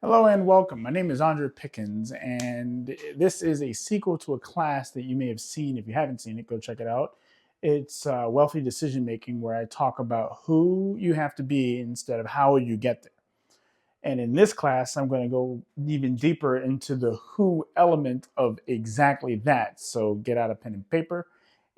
Hello and welcome. My name is Andra Pickens, and this is a sequel to a class that you may have seen. If you haven't seen it, go check it out. It's wealthy decision making, where I talk about who you have to be instead of how you get there. And in this class, I'm going to go even deeper into the who element of exactly that. So get out a pen and paper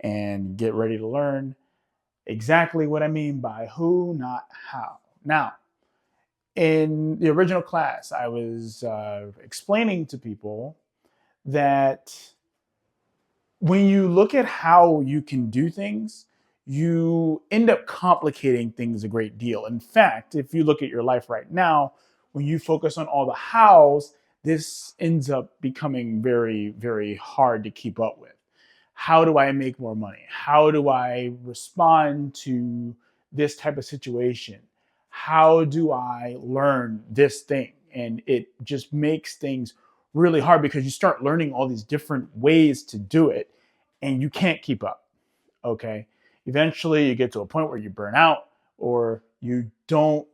and get ready to learn exactly what I mean by who, not how. Now, in the original class, I was explaining to people that when you look at how you can do things, you end up complicating things a great deal. In fact, if you look at your life right now, when you focus on all the hows, this ends up becoming very, very hard to keep up with. How do I make more money? How do I respond to this type of situation? How do I learn this thing? And it just makes things really hard because you start learning all these different ways to do it and you can't keep up. Okay. Eventually, you get to a point where you burn out or you don't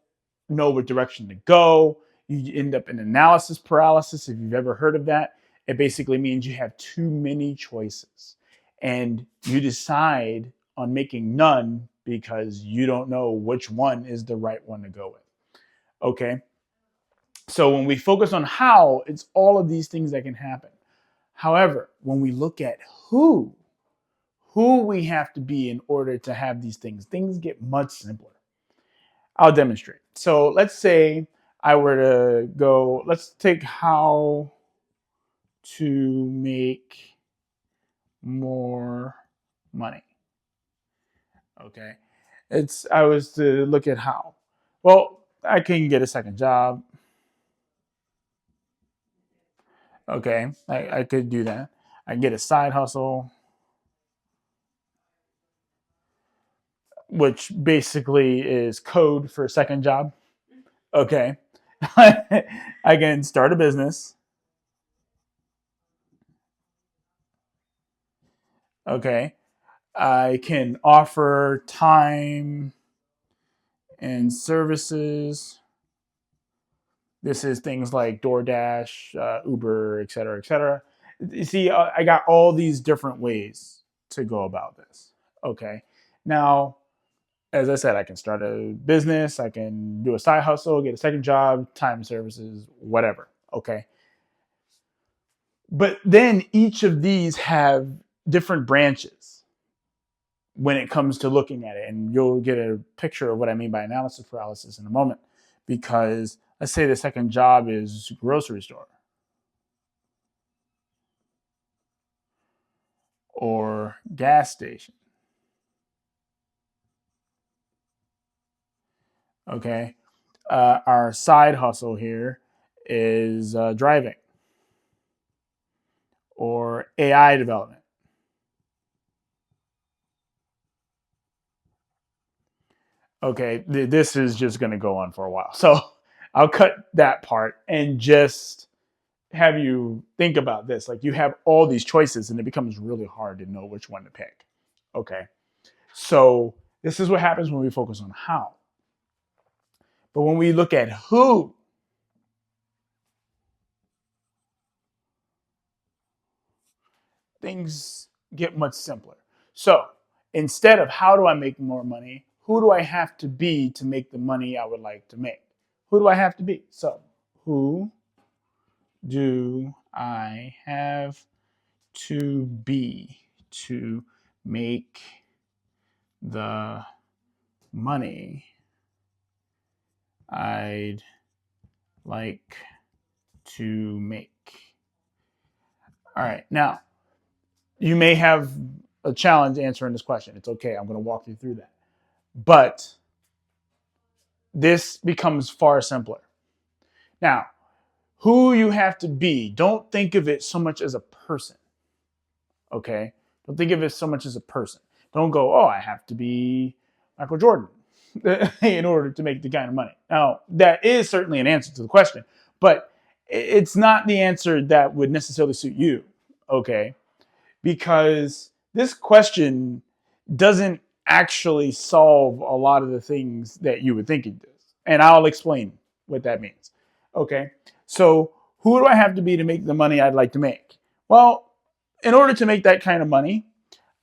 know what direction to go. You end up in analysis paralysis. If you've ever heard of that, it basically means you have too many choices and you decide on making none because you don't know which one is the right one to go with. Okay. So when we focus on how, it's all of these things that can happen. However, when we look at who we have to be in order to have things get much simpler. I'll demonstrate. So let's say I were to go, let's take how to make more money. Okay. I was to look at how. Well, I can get a second job. Okay. I could do that. I can get a side hustle, which basically is code for a second job. Okay. I can start a business. Okay. I can offer time and services. This is things like DoorDash, Uber, et cetera, et cetera. You see, I got all these different ways to go about this. Okay. Now, as I said, I can start a business, I can do a side hustle, get a second job, time services, whatever. Okay. But then each of these have different branches when it comes to looking at it. And you'll get a picture of what I mean by analysis paralysis in a moment. Because let's say the second job is grocery store or gas station. Okay. Our side hustle here is driving or AI development. Okay. This is just going to go on for a while. So I'll cut that part and just have you think about this. Like you have all these choices and it becomes really hard to know which one to pick. Okay. So this is what happens when we focus on how. But when we look at who, things get much simpler. So instead of how do I make more money, who do I have to be to make the money I would like to make? Who do I have to be? So who do I have to be to make the money I'd like to make? All right. Now, you may have a challenge answering this question. It's okay. I'm going to walk you through that. But this becomes far simpler. Now, who you have to be, don't think of it so much as a person. Okay? Don't think of it so much as a person. Don't go, oh, I have to be Michael Jordan in order to make the kind of money. Now, that is certainly an answer to the question, but it's not the answer that would necessarily suit you. Okay? Because this question doesn't actually solve a lot of the things that you would think it does. And I'll explain what that means. Okay. So who do I have to be to make the money I'd like to make? Well, in order to make that kind of money,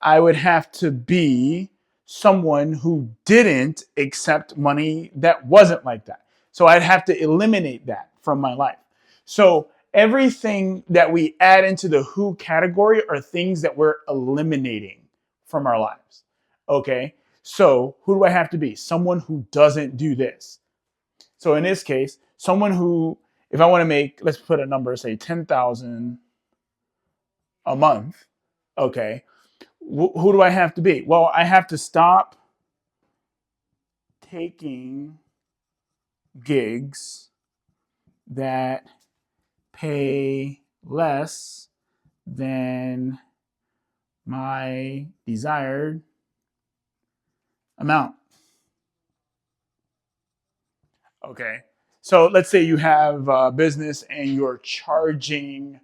I would have to be someone who didn't accept money that wasn't like that. So I'd have to eliminate that from my life. So everything that we add into the who category are things that we're eliminating from our lives. Okay. So who do I have to be? Someone who doesn't do this. So in this case, someone who, if I want to make, let's put a number, say 10,000 a month. Okay. Who do I have to be? Well, I have to stop taking gigs that pay less than my desired amount. Okay. So let's say you have a business and you're charging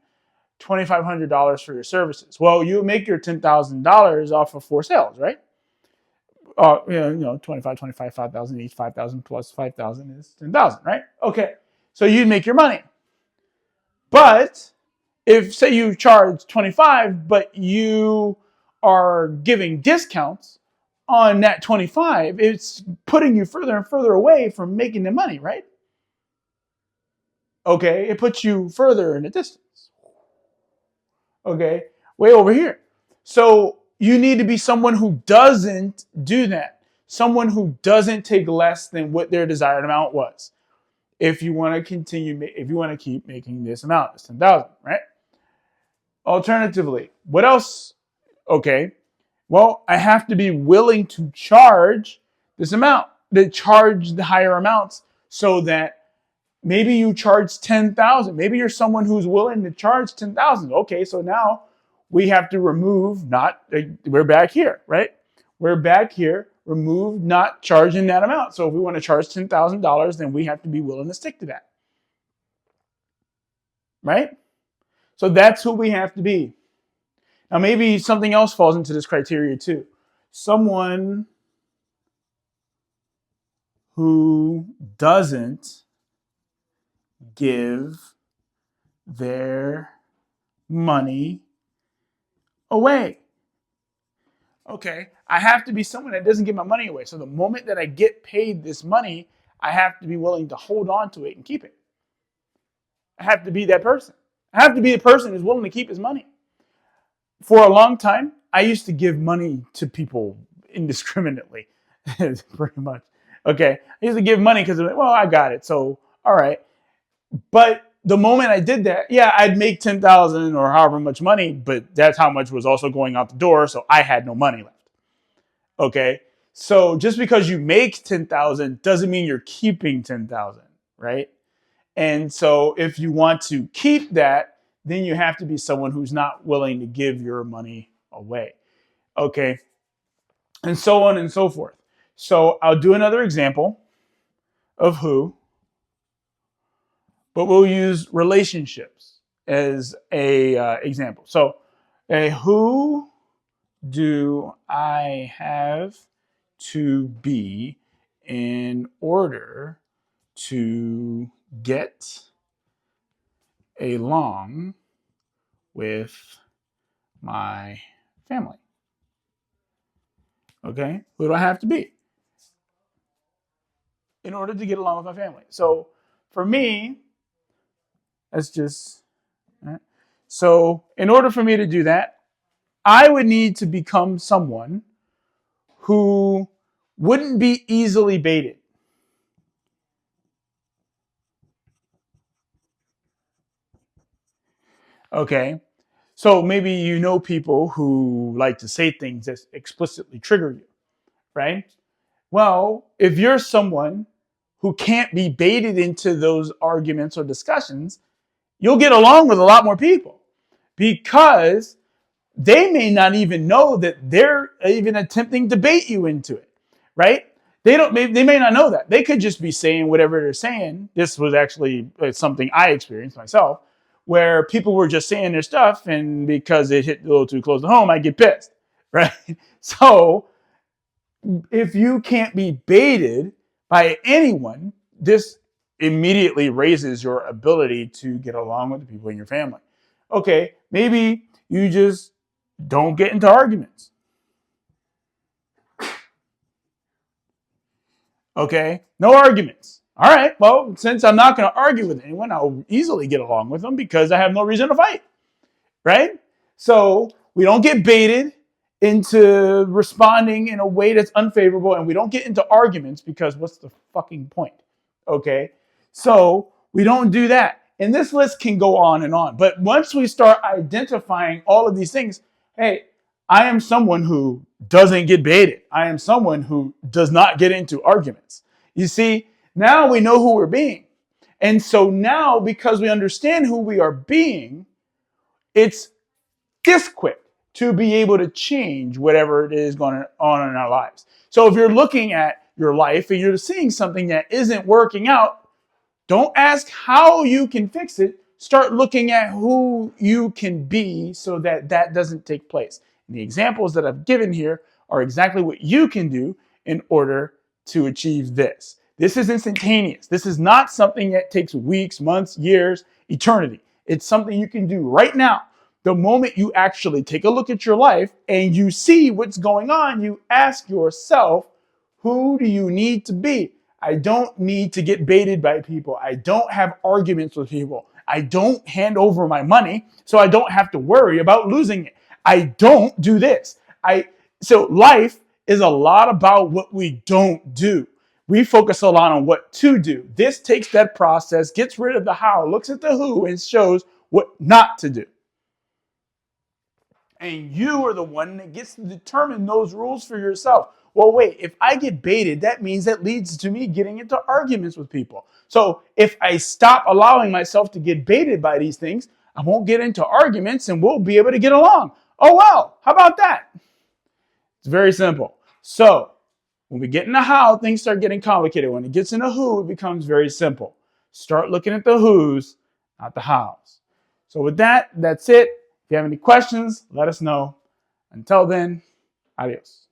$2,500 for your services. Well, you make your $10,000 off of 4 sales, right? Yeah, 25, 25, 5,000 each, 5,000 plus 5,000 is 10,000, right? Okay. So you'd make your money. But if, say, you charge 25, but you are giving discounts on that 25, it's putting you further and further away from making the money, right? Okay. It puts you further in the distance. Okay. Way over here. So you need to be someone who doesn't do that. Someone who doesn't take less than what their desired amount was. If you want to continue, if you want to keep making this amount, it's 10,000, right? Alternatively, what else? Okay, well, I have to be willing to charge this amount, to charge the higher amounts, so that maybe you charge 10,000. Maybe you're someone who's willing to charge 10,000. Okay, so now we have to remove not, we're back here, right? We're back here, remove not charging that amount. So if we want to charge $10,000, then we have to be willing to stick to that, right? So that's who we have to be. Now, maybe something else falls into this criteria too. Someone who doesn't give their money away. Okay, I have to be someone that doesn't give my money away. So the moment that I get paid this money, I have to be willing to hold on to it and keep it. I have to be that person. I have to be the person who's willing to keep his money. For a long time, I used to give money to people indiscriminately, pretty much. Okay, I used to give money because, well, I got it, so all right. But the moment I did that, yeah, I'd make 10,000 or however much money, but that's how much was also going out the door, so I had no money left. Okay, so just because you make 10,000 doesn't mean you're keeping 10,000, right? And so if you want to keep that, then you have to be someone who's not willing to give your money away. Okay. And so on and so forth. So I'll do another example of who, but we'll use relationships as a example. So who do I have to be in order to get along with my family? Okay, who do I have to be in order to get along with my family? So for me, that's just right. So in order for me to do that, I would need to become someone who wouldn't be easily baited. Okay, so maybe you know people who like to say things that explicitly trigger you, right? Well, if you're someone who can't be baited into those arguments or discussions, you'll get along with a lot more people because they may not even know that they're even attempting to bait you into it, right? They may not know that. They could just be saying whatever they're saying. This was actually something I experienced myself, where people were just saying their stuff, and because it hit a little too close to home, I get pissed, right? So if you can't be baited by anyone, this immediately raises your ability to get along with the people in your family. Okay, maybe you just don't get into arguments. Okay, no arguments. All right, well, since I'm not going to argue with anyone, I'll easily get along with them because I have no reason to fight, right? So we don't get baited into responding in a way that's unfavorable, and we don't get into arguments because what's the fucking point? Okay, so we don't do that. And this list can go on and on. But once we start identifying all of these things, hey, I am someone who doesn't get baited. I am someone who does not get into arguments. You see, now we know who we're being. And so now, because we understand who we are being, it's this quick to be able to change whatever it is going on in our lives. So if you're looking at your life and you're seeing something that isn't working out, don't ask how you can fix it. Start looking at who you can be so that that doesn't take place. And the examples that I've given here are exactly what you can do in order to achieve this. This is instantaneous. This is not something that takes weeks, months, years, eternity. It's something you can do right now. The moment you actually take a look at your life and you see what's going on, you ask yourself, who do you need to be? I don't need to get baited by people. I don't have arguments with people. I don't hand over my money, so I don't have to worry about losing it. I don't do this. So life is a lot about what we don't do. We focus a lot on what to do. This takes that process, gets rid of the how, looks at the who, and shows what not to do. And you are the one that gets to determine those rules for yourself. Well, wait, if I get baited, that means that leads to me getting into arguments with people. So if I stop allowing myself to get baited by these things, I won't get into arguments and we'll be able to get along. Oh, well, how about that? It's very simple. So when we get into how, things start getting complicated. When it gets into who, it becomes very simple. Start looking at the who's, not the how's. So with that, that's it. If you have any questions, let us know. Until then, adios.